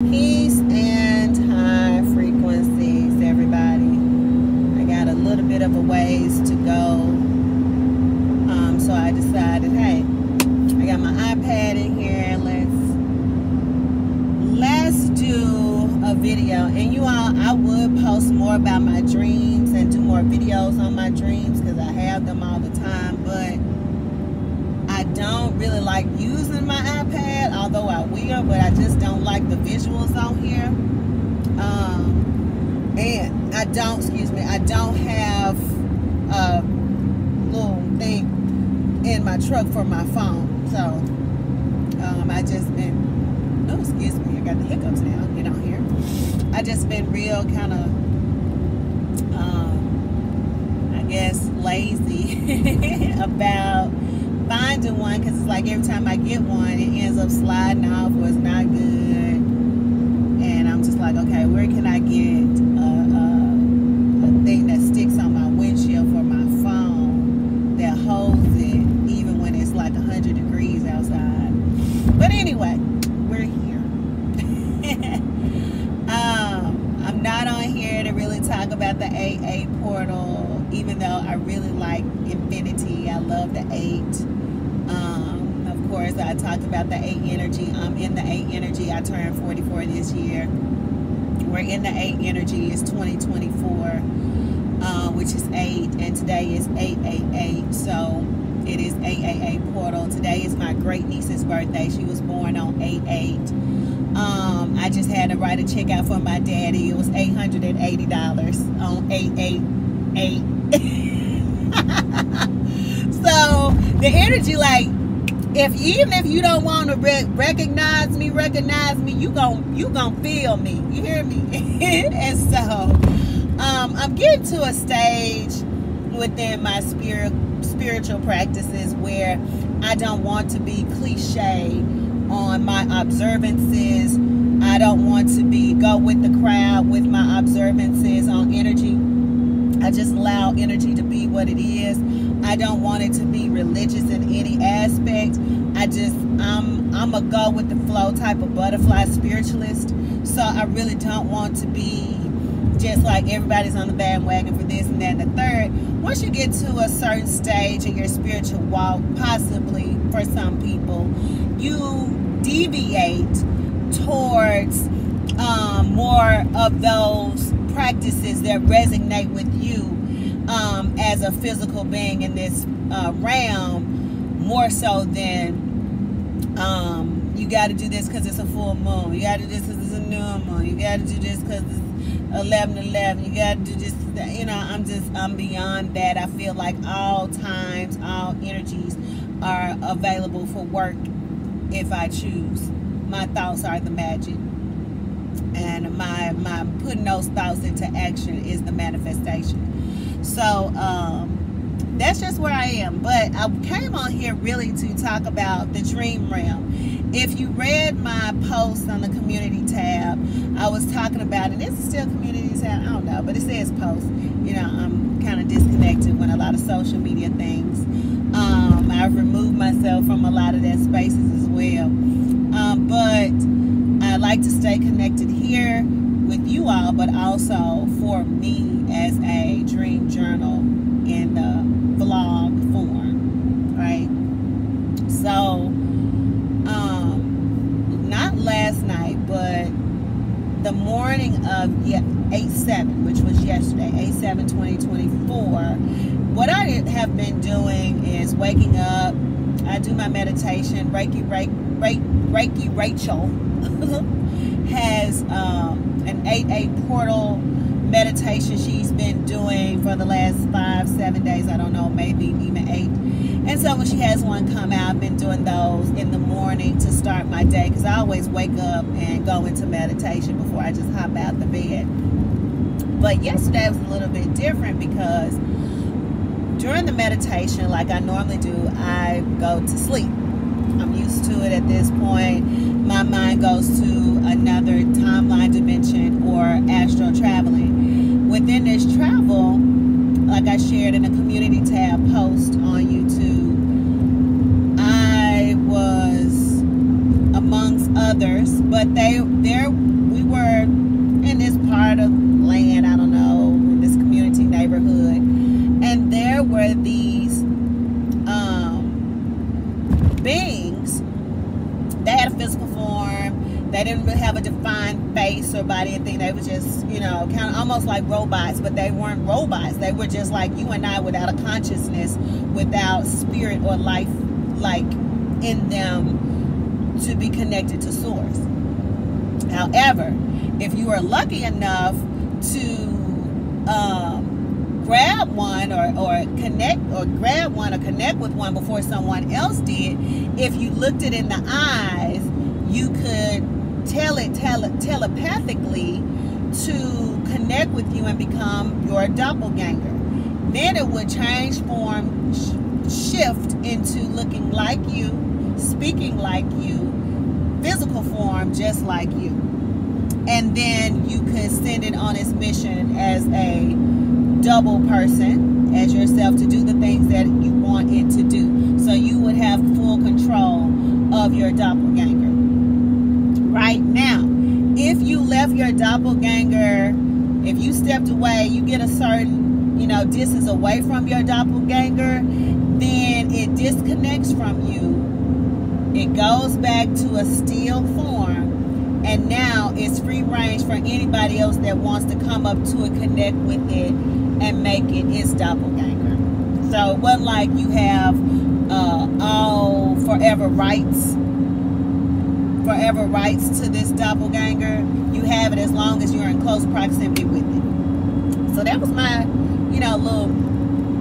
Peace and high frequencies, everybody. I got a little bit of a ways to go. So I decided, hey, I got my iPad in here. Let's do a video. And you all, I would post more about my dreams and do more videos on my dreams because I have them all the time, but I don't really like using my iPad, although I will, but I just don't like the visuals on here. And I don't have a little thing in my truck for my phone. So I just been, oh, excuse me, I got the hiccups now, get on here. I just been real kind of, I guess, lazy about finding one, because it's like every time I get one, it ends up sliding off or it's not good. And I'm just like, okay, where can I get a thing that sticks on my windshield for my phone that holds it even when it's like 100 degrees outside. But anyway, we're here. I'm not on here to really talk about the 8-8 portal, even though I really like infinity. I love the 8. Of course, I talked about the 8 energy. I'm in the 8 energy. I turned 44 this year. We're in the 8 energy. It's 2024, which is 8, and today is 888. So it is 888 portal. Today is my great niece's birthday. She was born on 8-8. I just had to write a check out for my daddy. It was $880 on 888. So the energy, like, even if you don't want to recognize me, you gon' feel me. You hear me? And so I'm getting to a stage within my spiritual practices where I don't want to be cliche on my observances. I don't want to go with the crowd with my observances on energy. I just allow energy to be what it is. I don't want it to be religious in any aspect. I'm a go with the flow type of butterfly spiritualist. So I really don't want to be just like everybody's on the bandwagon for this and that and the third. Once you get to a certain stage in your spiritual walk, possibly for some people, you deviate towards more of those practices that resonate with you as a physical being in this realm, more so than you got to do this because it's a full moon, you got to do this because it's a new moon, you got to do this because it's 11/11, you got to do this, you know. I'm beyond that. I feel like all times, all energies are available for work if I choose. My thoughts are the magic, and my putting those thoughts into action is the manifestation. So that's just where I am. But I came on here really to talk about the dream realm. If you read my post on the community tab, I was talking about, and this is still community tab, I don't know, but it says post. You know, I'm kind of disconnected with a lot of social media things. I've removed myself from a lot of that spaces as well. But I like to stay connected here with you all, but also for me as a dream journal in the vlog form, right? So not last night, but the morning of 8/7, which was yesterday, 8/7/2024, what I have been doing is waking up. I do my meditation. Reiki Rachel has an 8-8 portal meditation she's been doing for the last 5-7 days. I don't know, maybe even 8. And so when she has one come out, I've been doing those in the morning to start my day, because I always wake up and go into meditation before I just hop out the bed. But yesterday was a little bit different, because during the meditation, like I normally do, I go to sleep. I'm used to it at this point. My mind goes to another timeline dimension or astral traveling. Within this travel, like I shared in a community tab post on YouTube, I was amongst others, but there didn't have a defined face or body and thing. They were just, you know, kind of almost like robots, but they weren't robots. They were just like you and I, without a consciousness, without spirit or life like in them to be connected to source. However, if you are lucky enough to grab one or connect with one before someone else did, if you looked it in the eyes, you could tell it telepathically to connect with you and become your doppelganger. Then it would change form, shift into looking like you, speaking like you, physical form just like you. And then you could send it on its mission as a double person, as yourself, to do the things that you want it to do. So you would have full control of your doppelganger. Right now, if you left your doppelganger, if you stepped away, you get a certain, you know, distance away from your doppelganger, then it disconnects from you. It goes back to a still form. And now it's free range for anybody else that wants to come up to it, connect with it, and make it its doppelganger. So it wasn't like you have all forever rights to this doppelganger. You have it as long as you're in close proximity with it. So that was my, you know, little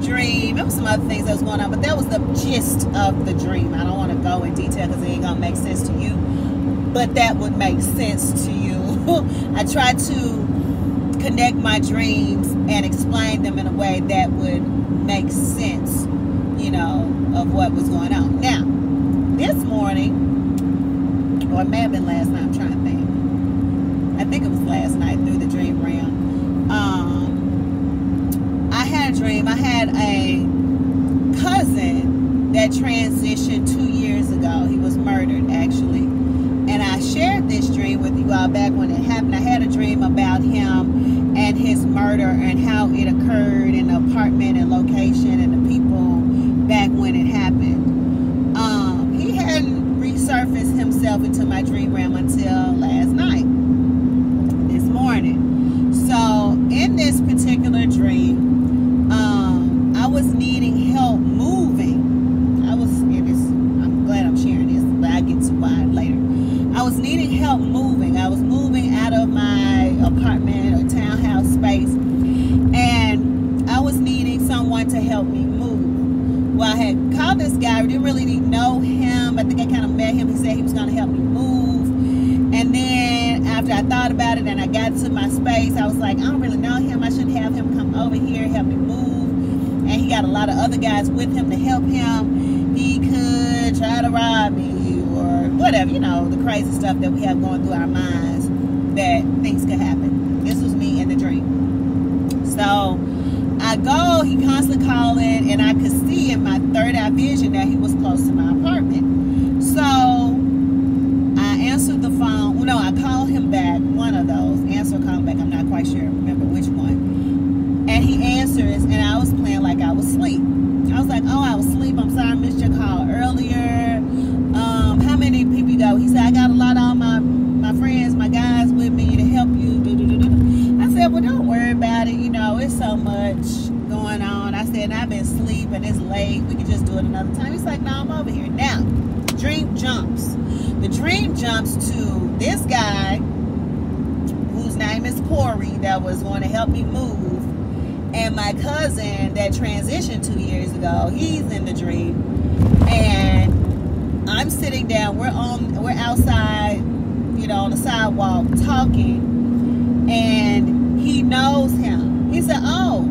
dream. There was some other things that was going on, but that was the gist of the dream. I don't want to go in detail because it ain't gonna make sense to you, but that would make sense to you. I try to connect my dreams and explain them in a way that would make sense, you know, of what was going on. Now, this morning, or it may have been last night, I'm trying to think. I think it was last night through the dream realm. I had a dream. I had a cousin that transitioned 2 years ago. He was murdered, actually. And I shared this dream with you all back when it happened. I had a dream about him and his murder and how it occurred in the apartment and location and the people back when it happened. He hadn't resurfaced himself into my dream realm until last night, this morning. So in this particular dream, I was needing help moving. I'm glad I'm sharing this, but I'll get to why later. I was needing help moving. I was moving out of my apartment or townhouse space, and I was needing someone to help me move. Well, I had called this guy. I didn't really know him. I think I kind of met him. He said he was going to help me move. And then after I thought about it and I got to my space, I was like, I don't really know him. I should have him come over here and help me move. And he got a lot of other guys with him to help him. He could try to rob me or whatever, you know, the crazy stuff that we have going through our minds that things could happen. This was me in the dream. So I go, he constantly calling, and I could see in my third eye vision that he was close to my apartment. So I answered the phone. Well, no, I called him back, one of those. Answer or call back, I'm not quite sure, remember which one. And he answers, and I was playing like I was asleep. I was like, oh, I was asleep. I'm sorry I missed your call earlier. How many people you got? He said, I got a lot of all my friends, my guys with me to help you. I said, well, don't worry about it. You know, it's so much going on. I said, I've been asleep and it's late. We can just do it another time. He's like, no, I'm over here. Now, dream jumps. The dream jumps to this guy whose name is Corey that was going to help me move. And my cousin that transitioned 2 years ago, he's in the dream. And I'm sitting down, we're outside, you know, on the sidewalk talking, and he knows him. He said, oh,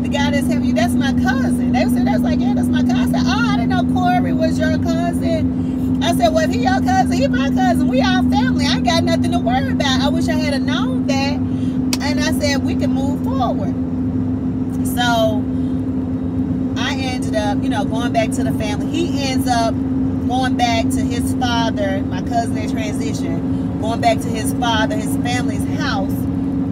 the guy that's helping you, that's my cousin. They said, that's like, yeah, that's my cousin. I said, oh, I didn't know Corey was your cousin. I said, well, if he your cousin, he my cousin. We all family. I ain't got nothing to worry about. I wish I had known that. And I said, we can move forward. So I ended up, you know, going back to the family. He ends up going back to his father, my cousin that transitioned, going back to his father, his family's house,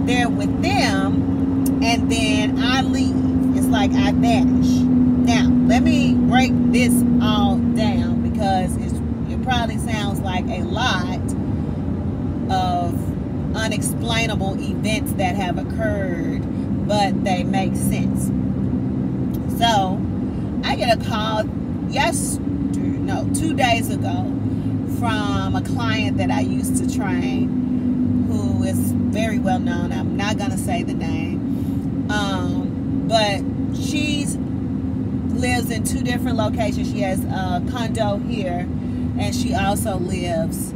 there with them, and then I leave. It's like I vanish. Now, let me break this all down because it probably sounds like a lot, of unexplainable events that have occurred, but they make sense. So I get a call 2 days ago from a client that I used to train, who is very well known. I'm not going to say the name, but she lives in 2 different locations. She has a condo here, and she also lives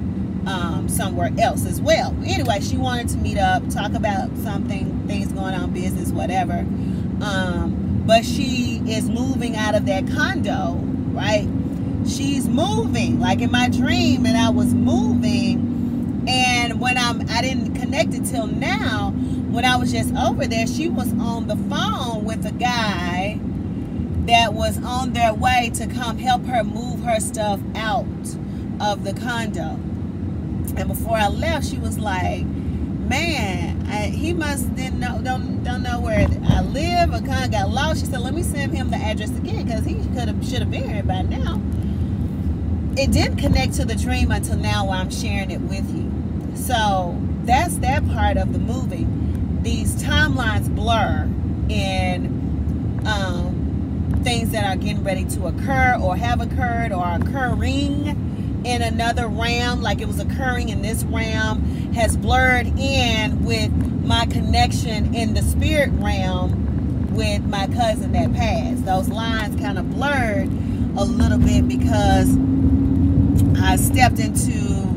somewhere else as well. Anyway, she wanted to meet up, talk about something, things going on, business, whatever. But she is moving out of that condo, right? She's moving, like in my dream, and I was moving. And when I didn't connect it till now, when I was just over there, she was on the phone with a guy that was on their way to come help her move her stuff out of the condo. And before I left, she was like, man, he must don't know where I live, or kind of got lost. She said, let me send him the address again, because he should have been here by now. It didn't connect to the dream until now, while I'm sharing it with you. So that's that part of the movie. These timelines blur in things that are getting ready to occur, or have occurred, or are occurring in another realm, like it was occurring in this realm, has blurred in with my connection in the spirit realm with my cousin that passed. Those lines kind of blurred a little bit because I stepped into,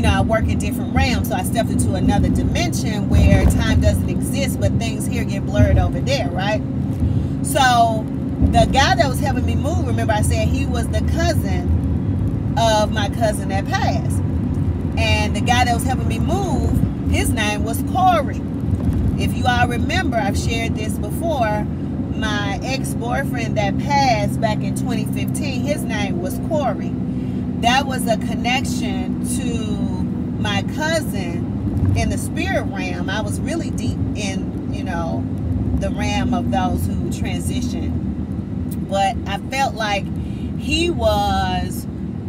I work in different realms, so I stepped into another dimension where time doesn't exist, but things here get blurred over there, right? So the guy that was helping me move, remember I said he was the cousin of my cousin that passed. And the guy that was helping me move, his name was Corey. If you all remember, I've shared this before, my ex-boyfriend that passed back in 2015, his name was Corey. That was a connection to my cousin in the spirit realm. I was really deep in, the realm of those who transitioned. But I felt like he was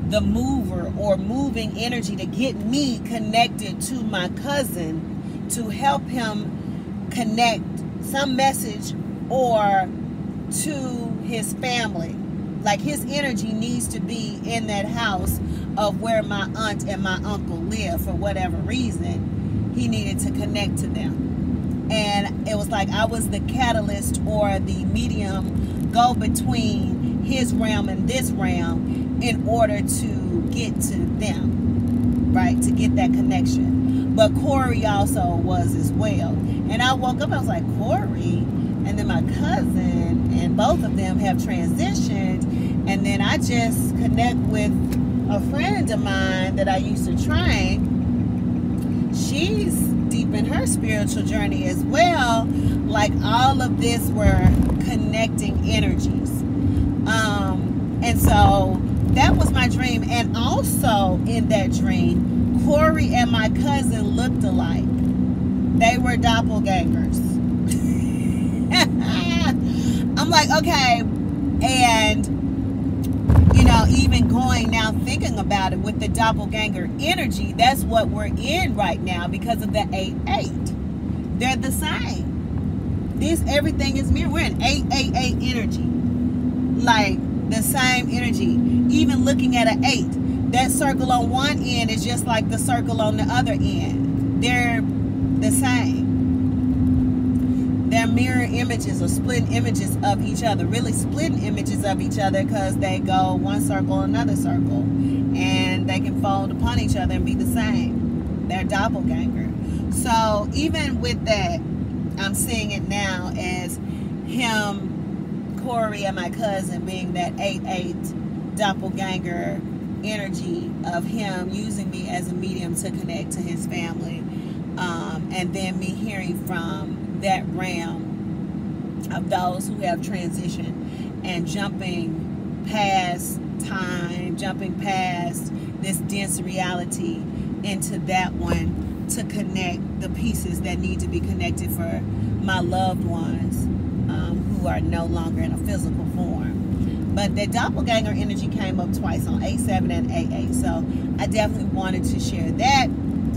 the mover or moving energy to get me connected to my cousin, to help him connect some message or to his family. Like his energy needs to be in that house of where my aunt and my uncle live. For whatever reason, he needed to connect to them. And it was like I was the catalyst or the medium go between his realm and this realm in order to get to them, right? To get that connection. But Corey also was as well. And I woke up, I was like, Corey? And then my cousin, and both of them have transitioned. And then I just connect with a friend of mine that I used to train. She's deep in her spiritual journey as well. Like all of this were connecting energies. And so that was my dream. And also in that dream, Corey and my cousin looked alike. They were doppelgangers. I'm like, okay. And even going now, thinking about it with the doppelganger energy, that's what we're in right now because of the 8-8. They're the same. Everything is mirror. We're in 8-8-8 energy. Like the same energy. Even looking at an 8, that circle on one end is just like the circle on the other end. They're the same. They're mirror images or split images of each other. Really splitting images of each other because they go one circle, another circle. And they can fold upon each other and be the same. They're doppelganger. So even with that, I'm seeing it now as him, Corey, and my cousin being that 8-8 doppelganger energy of him using me as a medium to connect to his family. And then me hearing from that realm of those who have transitioned and jumping past time, jumping past this dense reality into that one to connect the pieces that need to be connected for my loved ones who are no longer in a physical form. But the doppelganger energy came up twice on 8-7 and 8-8. So I definitely wanted to share that.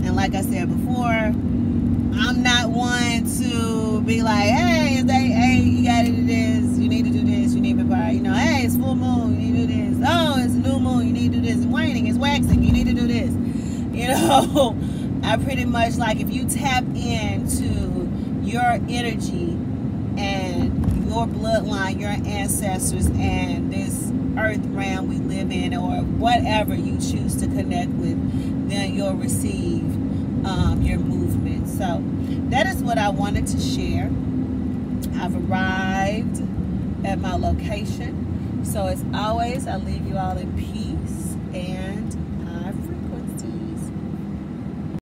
And like I said before, I'm not one to be like, hey, you gotta do this, you need to do this, you need to buy, hey, it's full moon, you need to do this. Oh, it's a new moon, you need to do this. It's waning, it's waxing, you need to do this. I pretty much like, if you tap into your energy and your bloodline, your ancestors, and this earth realm we live in, or whatever you choose to connect with, then you'll receive your movement. So that is what I wanted to share. I've arrived at my location. So as always, I leave you all in peace and